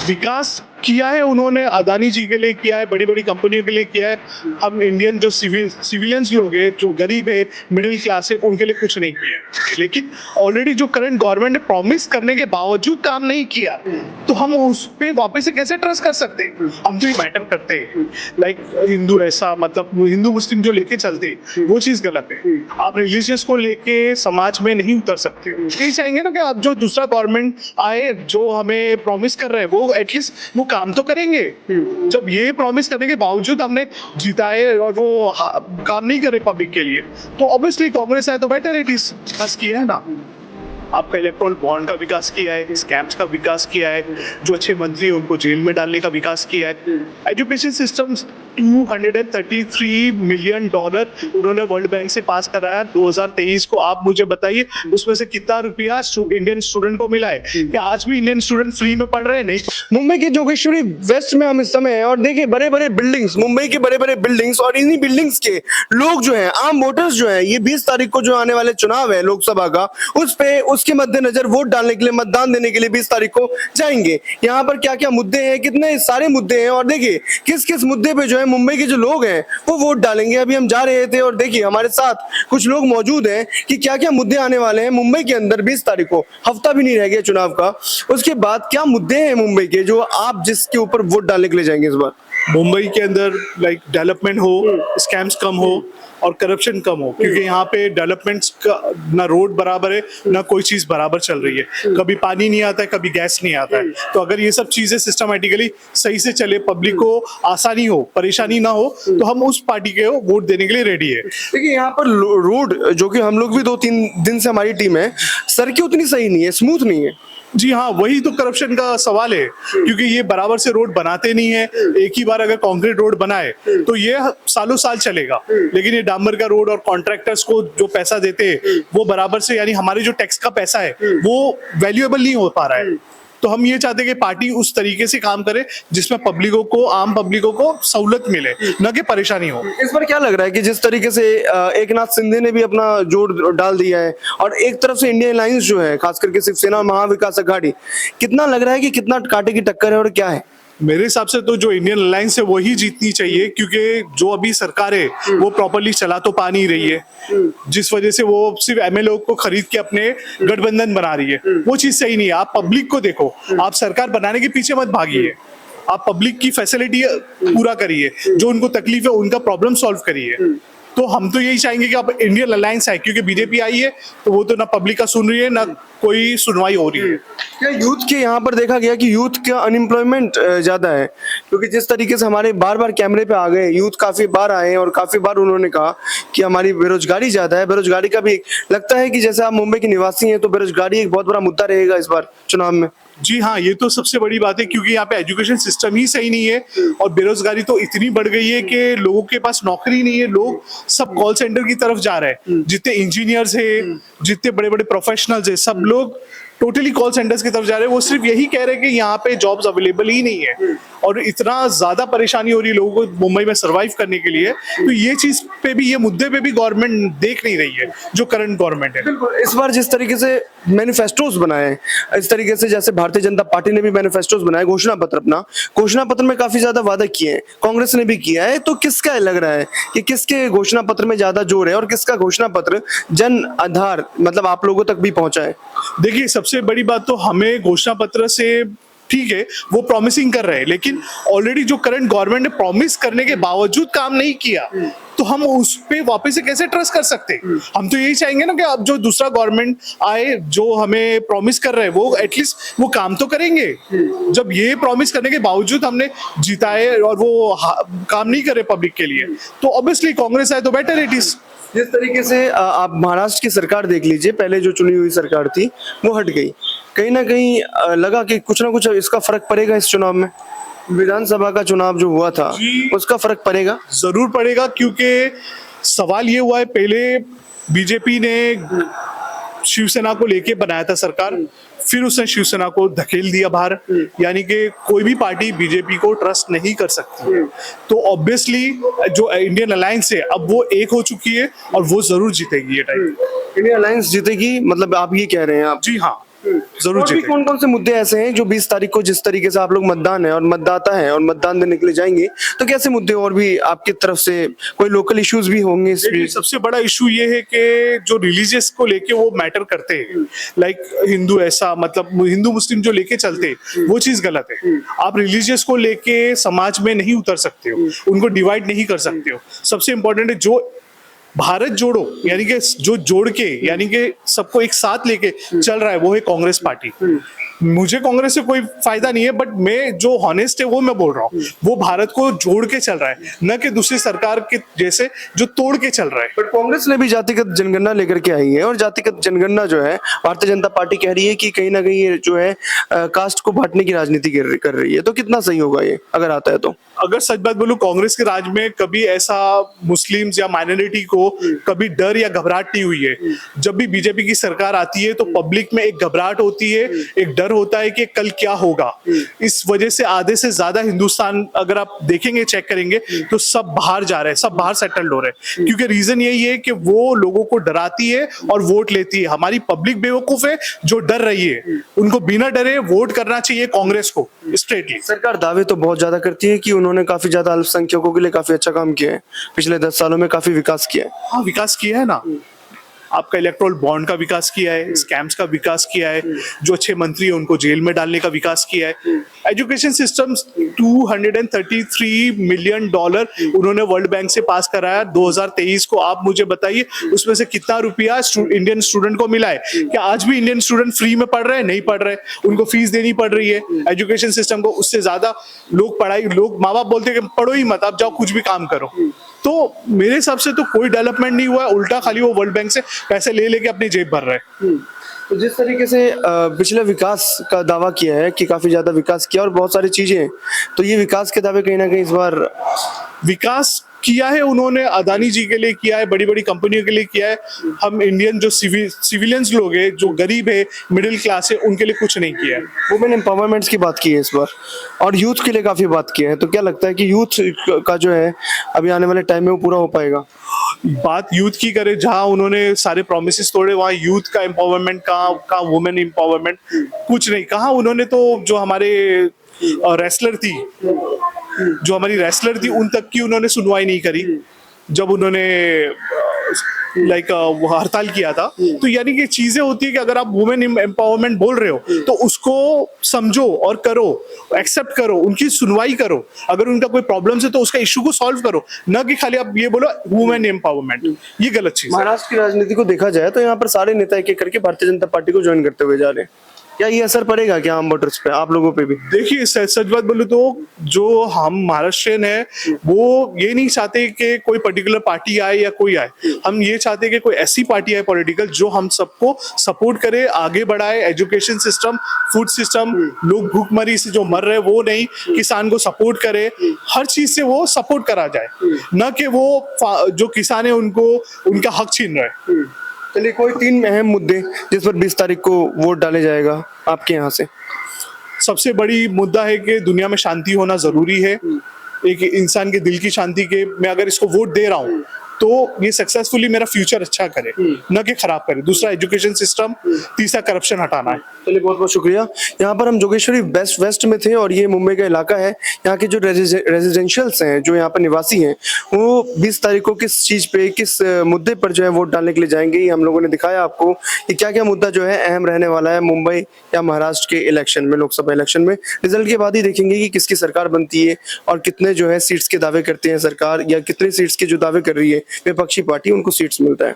विकास किया है उन्होंने, अदानी जी के लिए किया है, बड़ी बड़ी कंपनियों के लिए किया है। हम इंडियन जो सिविलियंस लोग हैं, जो गरीब है, मिडिल क्लास है, उनके लिए कुछ नहीं किया है। लेकिन ऑलरेडी जो करंट गवर्नमेंट ने प्रॉमिस करने के बावजूद काम नहीं किया, तो हम उस पे वापस से कैसे ट्रस्ट कर सकते हैं? हम तो ये मैटर करते हैं, लाइक हिंदू ऐसा, मतलब हिंदू मुस्लिम जो लेके चलते हैं, वो चीज गलत है। आप रिलीजियस को लेके समाज में नहीं उतर सकते। यही चाहेंगे ना कि आप जो दूसरा गवर्नमेंट आए, जो हमें प्रॉमिस कर रहे हैं, वो एटलीस्ट वो काम तो करेंगे। जब ये प्रॉमिस करने के बावजूद हमने जिताए और वो काम नहीं करे पब्लिक के लिए, तो ऑब्वियसली कांग्रेस आए तो बेटर है। बस किया है ना, आपका इलेक्ट्रॉल बॉन्ड का विकास किया है, स्कैम्स का विकास किया है, जो अच्छे मंत्री उनको जेल में डालने का विकास किया है। एजुकेशन सिस्टम्स $233 मिलियन उन्होंने वर्ल्ड बैंक से पास कराया 2023 को। आप मुझे बताइए उसमें से कितना रुपया इंडियन स्टूडेंट को मिला है? क्या आज भी इंडियन स्टूडेंट फ्री में पढ़ रहे हैं? नहीं। मुंबई के जोगेश्वरी वेस्ट में हम इस समय हैं और देखिए बड़े बड़े बिल्डिंग्स, मुंबई के बड़े बड़े बिल्डिंग्स, और इन्हीं बिल्डिंग्स के लोग जो हैं, आम वोटर्स जो हैं, ये 20 तारीख को जो आने वाले चुनाव है लोकसभा का, उस पे उसके मद्देनजर वोट डालने के लिए, मतदान देने के लिए 20 तारीख को जाएंगे। यहाँ पर क्या क्या मुद्दे हैं, कितने सारे मुद्दे हैं, और देखिए किस किस मुद्दे पे जो है मुंबई के जो लोग हैं वो वोट डालेंगे। अभी हम जा रहे थे और देखिए हमारे साथ कुछ लोग मौजूद हैं कि क्या क्या मुद्दे आने वाले हैं मुंबई के अंदर 20 तारीख को। हफ्ता भी नहीं रह गया चुनाव का, उसके बाद क्या मुद्दे हैं मुंबई के जो आप जिसके ऊपर वोट डालने के लिए जाएंगे इस बार? मुंबई के अंदर लाइक डेवलपमेंट हो, स्कैम्स कम हो और करप्शन कम हो, क्योंकि यहाँ पे डेवलपमेंट्स का ना रोड बराबर है, ना कोई चीज बराबर चल रही है। कभी पानी नहीं आता है, कभी गैस नहीं आता है। तो अगर ये सब चीजें सिस्टमेटिकली सही से चले, पब्लिक को आसानी हो, परेशानी ना हो, तो हम उस पार्टी के वोट देने के लिए रेडी है। देखिए यहाँ पर रोड, जो कि हम लोग भी 2-3 दिन से हमारी टीम है, सड़कें उतनी सही नहीं है, स्मूथ नहीं है। जी हाँ, वही तो करप्शन का सवाल है, क्योंकि ये बराबर से रोड बनाते नहीं है। एक ही बार अगर कंक्रीट रोड बनाए तो ये सालों साल चलेगा, लेकिन ये डामर का रोड और कॉन्ट्रैक्टर्स को जो पैसा देते हैं वो बराबर से, यानी हमारे जो टैक्स का पैसा है वो वैल्यूएबल नहीं हो पा रहा है। तो हम ये चाहते हैं कि पार्टी उस तरीके से काम करे जिसमें पब्लिकों को, आम पब्लिकों को सहूलत मिले, न कि परेशानी हो। इस बार क्या लग रहा है कि जिस तरीके से एकनाथ शिंदे ने भी अपना जोर डाल दिया है, और एक तरफ से इंडियन अलायंस जो है, खास करके शिवसेना और महाविकास अघाड़ी, कितना लग रहा है कि कितना कांटे की टक्कर है और क्या है? मेरे हिसाब से तो जो इंडियन अलायंस है वही जीतनी चाहिए, क्योंकि जो अभी सरकार है वो प्रॉपर्ली चला तो पा नहीं रही है, जिस वजह से वो सिर्फ एमएलए को खरीद के अपने गठबंधन बना रही है। वो चीज सही नहीं है। आप पब्लिक को देखो, आप सरकार बनाने के पीछे मत भागिए, आप पब्लिक की फैसिलिटी पूरा करिए, जो उनको तकलीफ है उनका प्रॉब्लम सॉल्व करिए। तो हम तो यही चाहेंगे कि अब इंडियन अलायंस है, क्योंकि बीजेपी आई है तो वो तो ना पब्लिक का सुन रही है, ना कोई सुनवाई हो रही है। क्या यूथ के यहाँ पर देखा गया कि यूथ का अनएम्प्लॉयमेंट ज्यादा है? क्योंकि जिस तरीके से हमारे बार बार कैमरे पे आ गए, यूथ काफी बार आए और काफी बार उन्होंने कहा कि हमारी बेरोजगारी ज्यादा है। बेरोजगारी का भी लगता है कि जैसे आप मुंबई के निवासी हैं तो बेरोजगारी एक बहुत बड़ा मुद्दा रहेगा इस बार चुनाव में। जी हाँ, ये तो सबसे बड़ी बात है, क्योंकि यहाँ पे एजुकेशन सिस्टम ही सही नहीं है और बेरोजगारी तो इतनी बढ़ गई है कि लोगों के पास नौकरी नहीं है। लोग सब कॉल सेंटर की तरफ जा रहे हैं। जितने इंजीनियर्स है, जितने बड़े बड़े प्रोफेशनल्स है, सब लोग टोटली कॉल सेंटर्स की तरफ जा रहे हैं। वो सिर्फ यही कह रहे हैं कि यहाँ पे जॉब्स अवेलेबल ही नहीं है, और इतना ज्यादा परेशानी हो रही है लोगों को मुंबई में सरवाइव करने के लिए। तो ये चीज पे भी, ये मुद्दे पे भी गवर्नमेंट देख नहीं रही है, जो करंट गवर्नमेंट है। इस बार जिस तरीके से मैनिफेस्टोस बनाए, इस तरीके से जैसे भारतीय जनता पार्टी ने भी मैनिफेस्टोस बनाए, घोषणा पत्र, अपना घोषणा पत्र में काफी ज्यादा वादे किए हैं, कांग्रेस ने भी किया है। तो किसका लग रहा है कि किसके घोषणा पत्र में ज्यादा जोर है और किसका घोषणा पत्र जन आधार, मतलब आप लोगों तक भी पहुंचा है? देखिए, सबसे बड़ी बात तो हमें घोषणा पत्र से, ठीक है वो प्रॉमिसिंग कर रहे हैं, लेकिन ऑलरेडी जो करंट गवर्नमेंट ने प्रॉमिस करने के बावजूद काम नहीं किया, तो हम उस पे वापस से कैसे ट्रस्ट कर सकते हैं? हम तो यही चाहेंगे ना कि अब जो दूसरा गवर्नमेंट आए, जो हमें प्रॉमिस कर रहे हैं, वो एटलीस्ट वो काम तो करेंगे। जब ये प्रॉमिस करने के बावजूद हमने जिताए और वो काम नहीं करे पब्लिक के लिए, तो ऑब्वियसली कांग्रेस आए तो बेटर इट इज। जिस तरीके से आप महाराष्ट्र की सरकार देख लीजिए, पहले जो चुनी हुई सरकार थी वो हट गई, कहीं ना कहीं लगा कि कुछ ना कुछ इसका फर्क पड़ेगा इस चुनाव में। विधानसभा का चुनाव जो हुआ था उसका फर्क पड़ेगा? जरूर पड़ेगा, क्योंकि सवाल ये हुआ है, पहले बीजेपी ने शिवसेना को लेके बनाया था सरकार, फिर उसने शिवसेना को धकेल दिया बाहर, यानी कि कोई भी पार्टी बीजेपी को ट्रस्ट नहीं कर सकती। तो ऑब्वियसली जो इंडियन अलायंस है अब वो एक हो चुकी है और वो जरूर जीतेगी ये टाइम। इंडियन अलायंस जीतेगी, मतलब आप ये कह रहे हैं? आप? जी हाँ, जरूर और भी जीतेंगे। कौन कौन से मुद्दे ऐसे हैं जो 20 तारीख को जिस तरीके से आप लोग मतदान है और मतदाता है और मतदान देने के लिए जाएंगे, तो कैसे मुद्दे और भी आपकी तरफ से कोई लोकल इश्यूज भी होंगे इस देखिए, सबसे बड़ा इशू ये है कि जो रिलीजियस को लेके वो मैटर करते हैं, लाइक हिंदू ऐसा, मतलब हिंदू मुस्लिम जो लेके चलते हैं, वो चीज गलत है। आप रिलीजियस को लेके समाज में नहीं उतर सकते हो, उनको डिवाइड नहीं कर सकते हो। सबसे इंपॉर्टेंट है जो भारत जोड़ो, यानी कि जो जोड़ के, यानी कि सबको एक साथ लेके चल रहा है, वो है कांग्रेस पार्टी। मुझे कांग्रेस से कोई फायदा नहीं है, बट मैं जो हॉनेस्ट है वो मैं बोल रहा हूँ, वो भारत को जोड़ के चल रहा है, न कि दूसरी सरकार के जैसे जो तोड़ के चल रहा है। बट कांग्रेस ने भी जातिगत जनगणना लेकर के आई है और जातिगत जनगणना जो है भारतीय जनता पार्टी कह रही है कि कहीं ना कहीं ये जो है कास्ट को बांटने की राजनीति कर रही है, तो कितना सही होगा ये अगर आता है तो? अगर सच बात बोलूं, कांग्रेस के राज में कभी ऐसा मुस्लिम्स या माइनॉरिटी को कभी डर या घबराहट नहीं हुई है। जब भी बीजेपी की सरकार आती है तो पब्लिक में एक घबराहट होती है, एक डर होता है कि कल क्या होगा। इस वजह से आधे से ज्यादा हिंदुस्तान, अगर आप देखेंगे, चेक करेंगे, तो सब बाहर जा रहे हैं, सब बाहर सेटल्ड हो रहे हैं, क्योंकि रीजन यही है कि वो लोगों को डराती है और वोट लेती है। हमारी पब्लिक बेवकूफ है जो डर रही है, उनको बिना डरे वोट करना चाहिए कांग्रेस को स्ट्रेटली। सरकार दावे तो बहुत ज्यादा करती है कि उन्होंने काफी ज्यादा अल्पसंख्यकों के लिए काफी अच्छा काम किया है, पिछले 10 सालों में काफी विकास किया है। हाँ, विकास किया है ना, आपका इलेक्ट्रोल बॉन्ड का विकास किया है, स्कैम्स का विकास किया है, जो अच्छे मंत्री है उनको जेल में डालने का विकास किया है। एजुकेशन सिस्टम $233 मिलियन उन्होंने वर्ल्ड बैंक से पास कराया 2023 को। आप मुझे बताइए उसमें से कितना रुपया इंडियन स्टूडेंट को मिला है? क्या आज भी इंडियन स्टूडेंट फ्री में पढ़ रहे हैं? नहीं पढ़ रहे, उनको फीस देनी पड़ रही है। एजुकेशन सिस्टम को उससे ज्यादा लोग माँ बाप बोलते हैं कि पढ़ो ही मत, आप जाओ कुछ भी काम करो। तो मेरे हिसाब से तो कोई डेवलपमेंट नहीं हुआ है, उल्टा खाली वो वर्ल्ड बैंक से पैसे ले लेके अपनी जेब भर रहे हैं। तो जिस तरीके से पिछले विकास का दावा किया है कि काफी ज्यादा विकास किया और बहुत सारी चीजें हैं, तो ये विकास के दावे कहीं ना कहीं इस बार विकास किया है उन्होंने, अदानी जी के लिए किया है, बड़ी बड़ी कंपनियों के लिए किया है। हम इंडियन जो सिविलियंस लोग हैं, जो गरीब है, मिडिल क्लास है, उनके लिए कुछ नहीं किया है। वुमेन एम्पावरमेंट की बात की है इस बार और यूथ के लिए काफी बात की है, तो क्या लगता है कि यूथ का जो है अभी आने वाले टाइम में वो पूरा हो पाएगा? बात यूथ की करें, जहां उन्होंने सारे प्रोमिसेस तोड़े, वहां यूथ का एम्पावरमेंट कहाँ, वुमेन एम्पावरमेंट कुछ नहीं कहा उन्होंने। तो जो हमारे रेसलर थी, उन तक की उन्होंने सुनवाई नहीं करी जब उन्होंने हड़ताल किया था। तो यानी कि चीजें होती है कि अगर आप वुमेन एम्पावरमेंट बोल रहे हो तो उसको समझो और करो, एक्सेप्ट करो, उनकी सुनवाई करो। अगर उनका कोई प्रॉब्लम है तो उसका इशू को सॉल्व करो, न कि खाली आप ये बोलो वुमेन एम्पावरमेंट। ये गलत चीज है। महाराष्ट्र की राजनीति को देखा जाए तो यहाँ पर सारे नेता एक एक करके भारतीय जनता पार्टी को ज्वाइन करते हुए जा रहे हैं, क्या ये असर पड़ेगा क्या आम वोटर्स पे, आप लोगों पे भी? देखिए, सच बात बोलूं तो जो हम महाराष्ट्रियन है वो ये नहीं चाहते कि कोई पर्टिकुलर पार्टी आए या कोई आए। हम ये चाहते हैं कि कोई ऐसी पार्टी आए पॉलिटिकल जो हम सबको सपोर्ट करे, आगे बढ़ाए। एजुकेशन सिस्टम, फूड सिस्टम, लोग भूखमरी से जो मर रहे वो नहीं, किसान को सपोर्ट करे, हर चीज से वो सपोर्ट करा जाए, न कि वो जो किसान है उनको उनका हक छीन रहे। चलिए, कोई 3 अहम मुद्दे जिस पर 20 तारीख को वोट डाले जाएगा आपके यहाँ से? सबसे बड़ी मुद्दा है कि दुनिया में शांति होना जरूरी है। एक इंसान के दिल की शांति के, मैं अगर इसको वोट दे रहा हूँ तो ये सक्सेसफुली मेरा फ्यूचर अच्छा करे, न कि खराब करे। दूसरा एजुकेशन सिस्टम, तीसरा करप्शन हटाना है। चलिए, बहुत बहुत शुक्रिया। यहाँ पर हम जोगेश्वरी वेस्ट में थे और ये मुंबई का इलाका है। यहाँ के जो रेजिडेंशियल्स हैं, जो यहाँ पर निवासी हैं, वो 20 तारीख को किस चीज पे, किस मुद्दे पर जो है वोट डालने के लिए जाएंगे, ये हम लोगों ने दिखाया आपको कि क्या क्या मुद्दा जो है अहम रहने वाला है मुंबई या महाराष्ट्र के इलेक्शन में, लोकसभा इलेक्शन में। रिजल्ट के बाद ही देखेंगे कि किसकी सरकार बनती है और कितने जो है सीट्स के दावे करते हैं सरकार, या कितने सीट्स के जो दावे कर रही है विपक्षी पार्टी, उनको सीट्स मिलता है।